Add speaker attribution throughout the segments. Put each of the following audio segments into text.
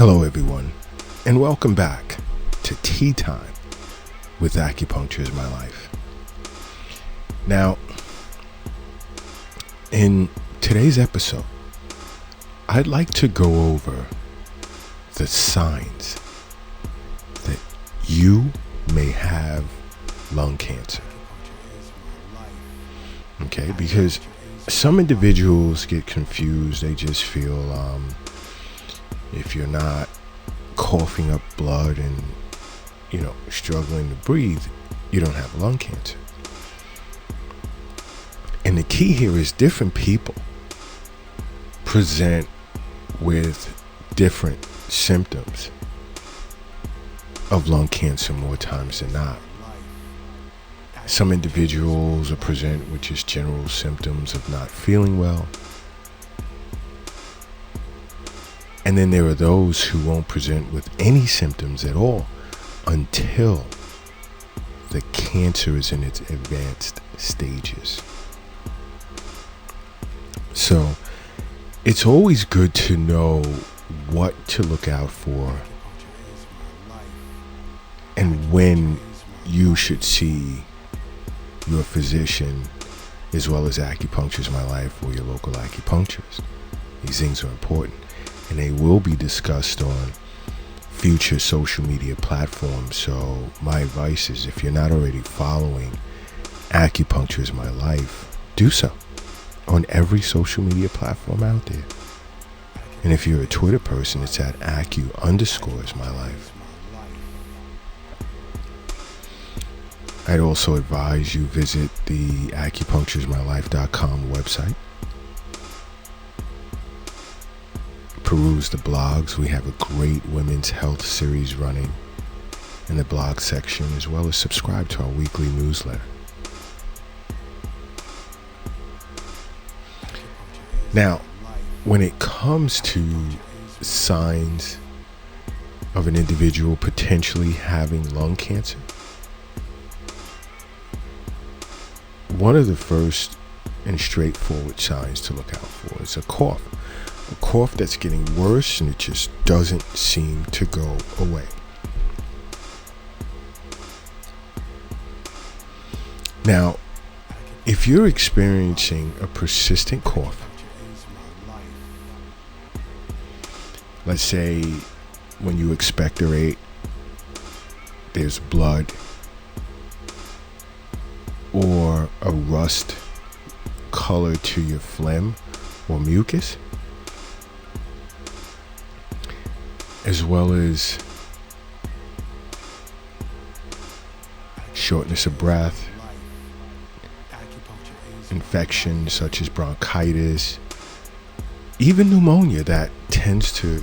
Speaker 1: Hello everyone, and welcome back to Tea Time with Acupuncture is My Life. Now, in today's episode, I'd like to go over the signs that you may have lung cancer. Okay, because some individuals get confused. They just feel if you're not coughing up blood and struggling to breathe, you don't have lung cancer. And the key here is different people present with different symptoms of lung cancer more times than not. Some individuals are present with just general symptoms of not feeling well. And then there are those who won't present with any symptoms at all until the cancer is in its advanced stages. So it's always good to know what to look out for and when you should see your physician as well as Acupuncture is My Life or your local acupuncturist. These things are important, and they will be discussed on future social media platforms. So my advice is, if you're not already following Acupuncture is My Life, do so on every social media platform out there. And if you're a Twitter person, it's at Acu_is_my_life. I'd also advise you visit the acupunctureismylife.com website. Peruse the blogs. We have a great women's health series running in the blog section, as well as subscribe to our weekly newsletter. Now, when it comes to signs of an individual potentially having lung cancer, one of the first and straightforward signs to look out for is a cough. A cough that's getting worse and it just doesn't seem to go away. Now, if you're experiencing a persistent cough, let's say when you expectorate, there's blood or a rust color to your phlegm or mucus, as well as shortness of breath, infections such as bronchitis, even pneumonia that tends to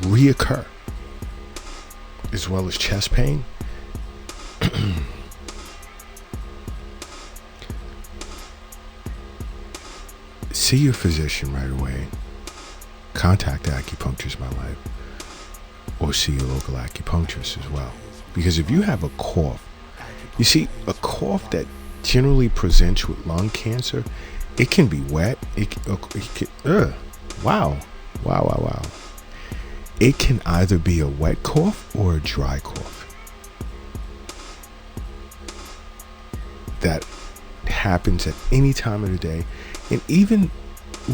Speaker 1: reoccur, as well as chest pain, see your physician right away. Contact Acupuncture is My Life, or see your local acupuncturist as well. Because if you have a cough, you see, a cough that generally presents with lung cancer, it can be wet. Wow. It can either be a wet cough or a dry cough that happens at any time of the day, and even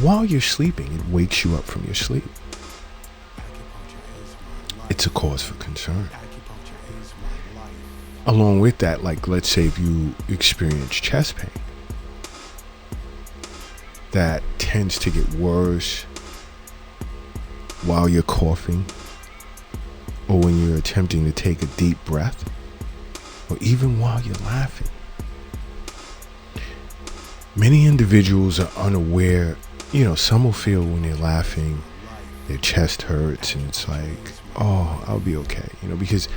Speaker 1: while you're sleeping, it wakes you up from your sleep. It's a cause for concern. Along with that, like, let's say if you experience chest pain that tends to get worse while you're coughing, or when you're attempting to take a deep breath, or even while you're laughing. Many individuals are unaware. Some will feel when they're laughing, their chest hurts, and it's like, oh, I'll be okay. Because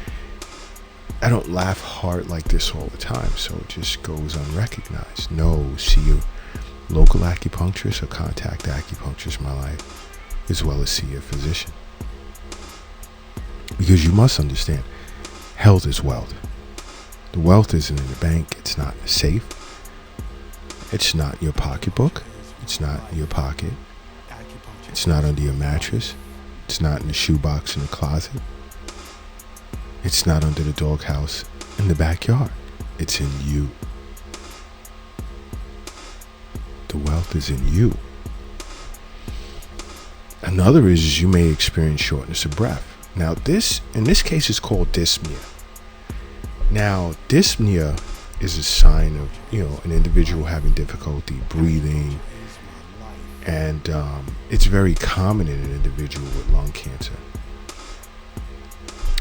Speaker 1: I don't laugh hard like this all the time, so it just goes unrecognized. No, see your local acupuncturist or contact Acupuncture is My Life, as well as see your physician. Because you must understand, health is wealth. The wealth isn't in the bank. It's not safe. It's not in your pocketbook. It's not in your pocket. It's not under your mattress. It's not in the shoebox in the closet. It's not under the doghouse in the backyard. It's in you. The wealth is in you. Another is you may experience shortness of breath. Now in this case, is called dyspnea. Now, dyspnea is a sign of, an individual having difficulty breathing. And it's very common in an individual with lung cancer.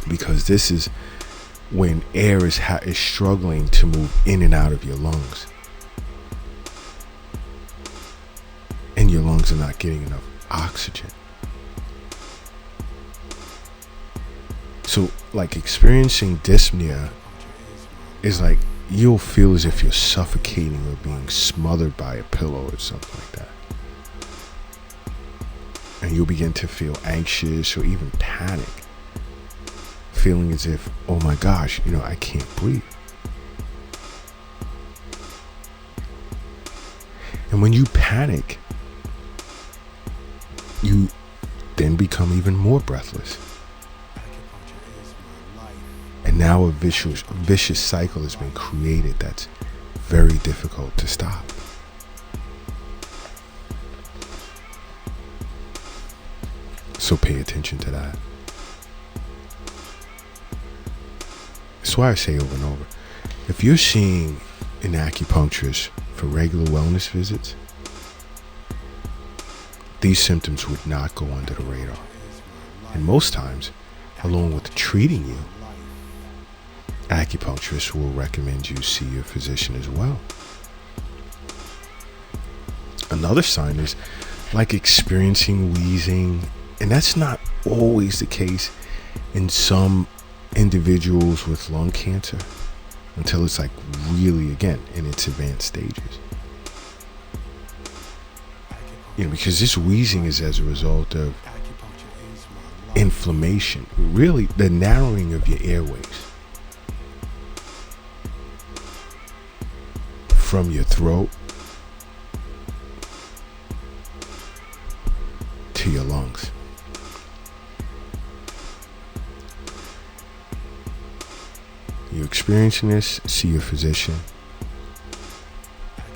Speaker 1: Because this is when air is struggling to move in and out of your lungs. And your lungs are not getting enough oxygen. So, like, experiencing dyspnea is like you'll feel as if you're suffocating or being smothered by a pillow or something like that. And you'll begin to feel anxious or even panic, feeling as if, oh my gosh, I can't breathe. And when you panic, you then become even more breathless. And now a vicious cycle has been created that's very difficult to stop. So pay attention to that. That's why I say over and over, if you're seeing an acupuncturist for regular wellness visits, these symptoms would not go under the radar. And most times, along with treating you, acupuncturists will recommend you see your physician as well. Another sign is like experiencing wheezing, and that's not always the case in some individuals with lung cancer until it's like really, again, in its advanced stages. Because this wheezing is as a result of inflammation, really the narrowing of your airways from your throat to your lungs. You're experiencing this, see your physician.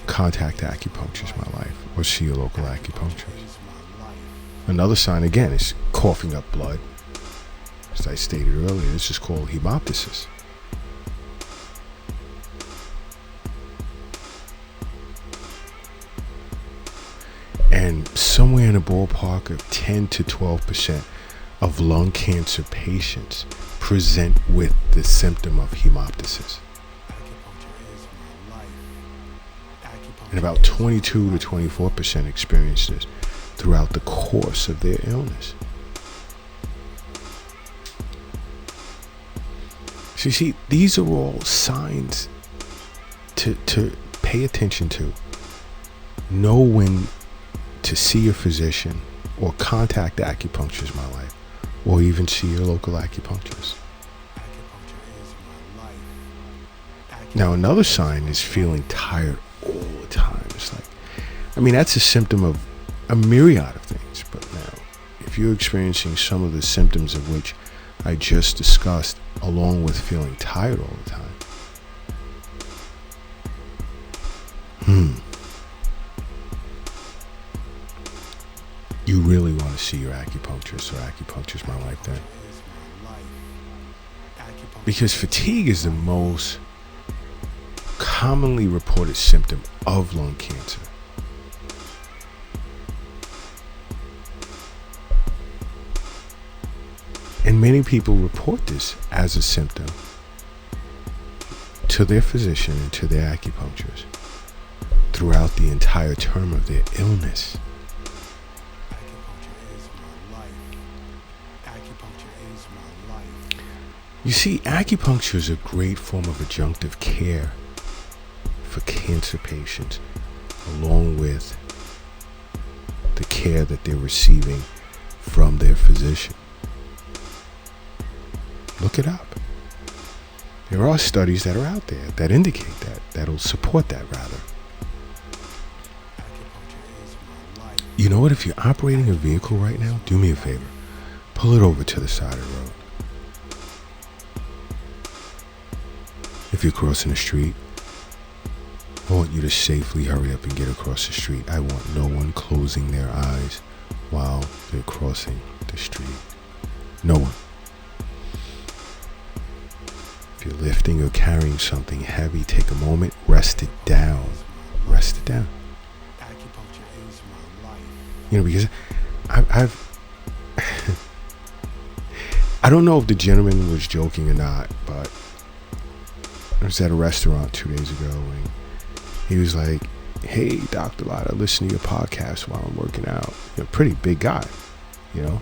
Speaker 1: Contact Acupuncture My Life or see your local acupuncturist. Another sign, again, is coughing up blood. As I stated earlier, this is called hemoptysis. And somewhere in the ballpark of 10 to 12% of lung cancer patients present with the symptom of hemoptysis. And about 22 to 24% experience this throughout the course of their illness. So you see, these are all signs to pay attention to. Know when to see your physician or contact Acupuncture My Life or even see your local acupuncturist. Now, another sign is feeling tired all the time. It's like, that's a symptom of a myriad of things. But now, if you're experiencing some of the symptoms of which I just discussed, along with feeling tired all the time, you really want to see your acupuncturist or Acupuncture My Life then. Because fatigue is the most commonly reported symptom of lung cancer. And many people report this as a symptom to their physician and to their acupuncturist throughout the entire term of their illness. You see, acupuncture is a great form of adjunctive care for cancer patients, along with the care that they're receiving from their physician. Look it up. There are studies that are out there that indicate that'll support that rather. You know what? If you're operating a vehicle right now, do me a favor. pull it over to the side of the road. If you're crossing the street, I want you to safely hurry up and get across the street. I want no one closing their eyes while they're crossing the street. No one. If you're lifting or carrying something heavy, take a moment, rest it down. Rest it down.
Speaker 2: Acupuncture is my life.
Speaker 1: You know, because I've I don't know if the gentleman was joking or not, but I was at a restaurant 2 days ago and he was like, "Hey, Dr. Lott, I listen to your podcast while I'm working out." You know, pretty big guy, you know.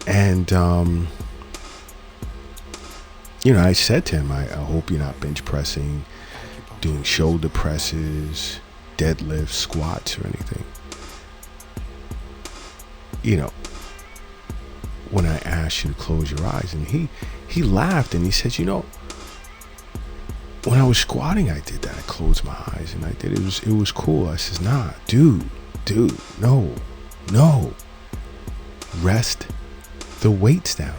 Speaker 1: And you know, I said to him, I hope you're not bench pressing, doing shoulder presses, deadlifts, squats, or anything. You know, when I asked you to close your eyes, and he laughed and he said, "You know, when I was squatting, I did that. I closed my eyes and I did it. It was cool." I says, "Nah, dude, no. Rest the weights down."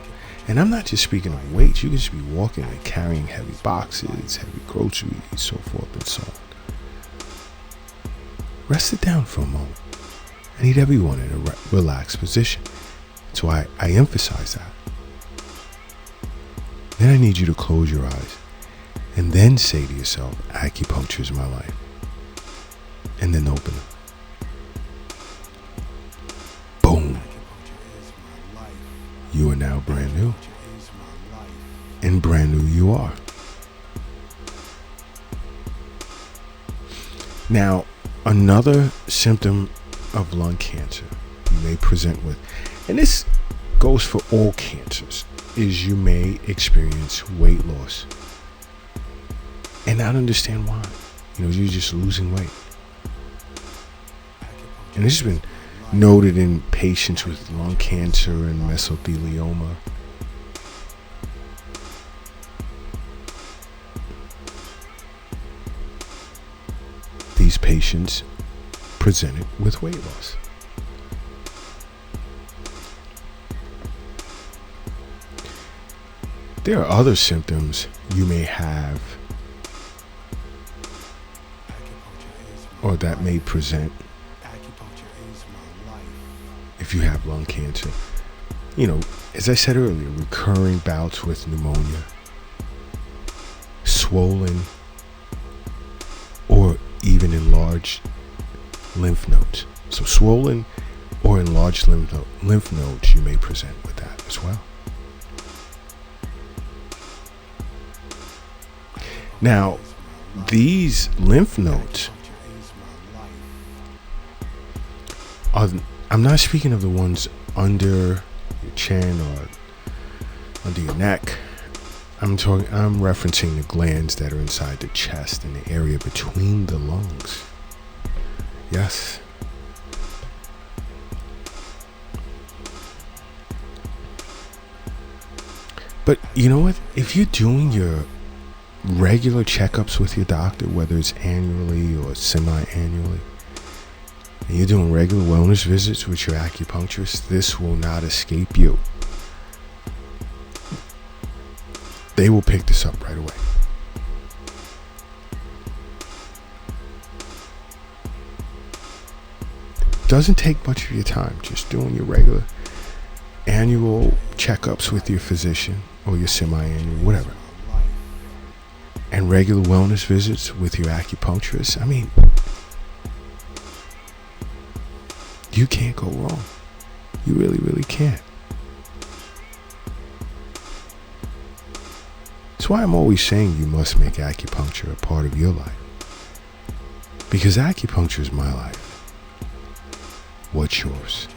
Speaker 1: And I'm not just speaking of weights. You can just be walking and carrying heavy boxes, heavy groceries, so forth and so on. Rest it down for a moment. I need everyone in a relaxed position. That's why I emphasize that. Then I need you to close your eyes and then say to yourself, "Acupuncture is my life." And then open them. Boom. You are now brand new. And brand new you are. Now, another symptom of lung cancer you may present with, and this goes for all cancers, is you may experience weight loss and not understand why. You know, you're just losing weight. And this has been noted in patients with lung cancer and mesothelioma. These patients presented with weight loss. There are other symptoms you may have or that may present if you have lung cancer. You know, as I said earlier, recurring bouts with pneumonia, swollen or even enlarged lymph nodes. So swollen or enlarged lymph nodes, you may present with that as well. Now, these lymph nodes are, I'm not speaking of the ones under your chin or under your neck. I'm referencing the glands that are inside the chest and the area between the lungs. Yes. But you know what? If you're doing your regular checkups with your doctor, whether it's annually or semi-annually, and you're doing regular wellness visits with your acupuncturist, this will not escape you. They will pick this up right away. Doesn't take much of your time, just doing your regular annual checkups with your physician or your semi-annual, whatever. And regular wellness visits with your acupuncturist. I mean, you can't go wrong. You really, really can't. That's why I'm always saying you must make acupuncture a part of your life. Because acupuncture is my life. What's yours?